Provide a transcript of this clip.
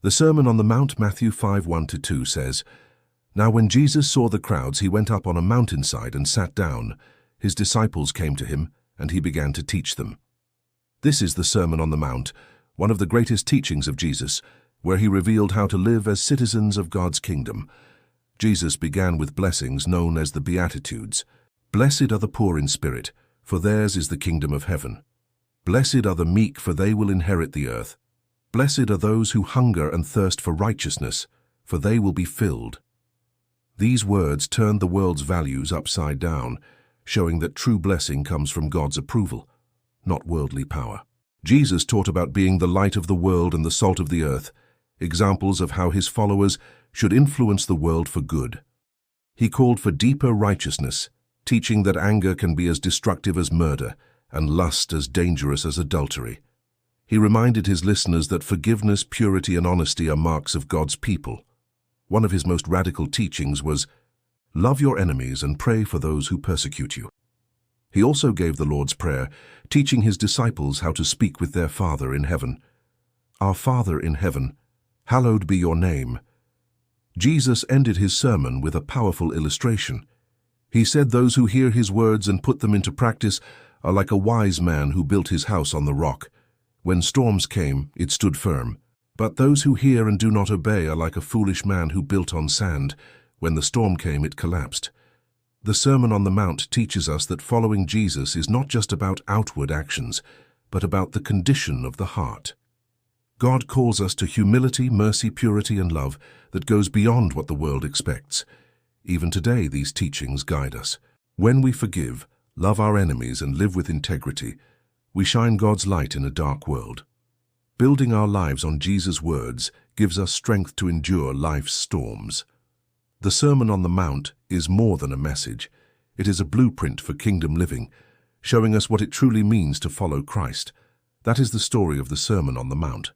The Sermon on the Mount, Matthew 5:1-2 says, "Now when Jesus saw the crowds, he went up on a mountainside and sat down. His disciples came to him, and he began to teach them." This is the Sermon on the Mount, one of the greatest teachings of Jesus, where he revealed how to live as citizens of God's kingdom. Jesus began with blessings known as the Beatitudes. "Blessed are the poor in spirit, for theirs is the kingdom of heaven. Blessed are the meek, for they will inherit the earth. Blessed are those who hunger and thirst for righteousness, for they will be filled." These words turned the world's values upside down, showing that true blessing comes from God's approval, not worldly power. Jesus taught about being the light of the world and the salt of the earth, examples of how his followers should influence the world for good. He called for deeper righteousness, teaching that anger can be as destructive as murder and lust as dangerous as adultery. He reminded his listeners that forgiveness, purity, and honesty are marks of God's people. One of his most radical teachings was, "Love your enemies and pray for those who persecute you." He also gave the Lord's Prayer, teaching his disciples how to speak with their Father in heaven. "Our Father in heaven, hallowed be your name." Jesus ended his sermon with a powerful illustration. He said those who hear his words and put them into practice are like a wise man who built his house on the rock. When storms came, it stood firm. But those who hear and do not obey are like a foolish man who built on sand. When the storm came, it collapsed. The Sermon on the Mount teaches us that following Jesus is not just about outward actions, but about the condition of the heart. God calls us to humility, mercy, purity, and love that goes beyond what the world expects. Even today, these teachings guide us. When we forgive, love our enemies, and live with integrity, we shine God's light in a dark world. Building our lives on Jesus' words gives us strength to endure life's storms. The Sermon on the Mount is more than a message. It is a blueprint for kingdom living, showing us what it truly means to follow Christ. That is the story of the Sermon on the Mount.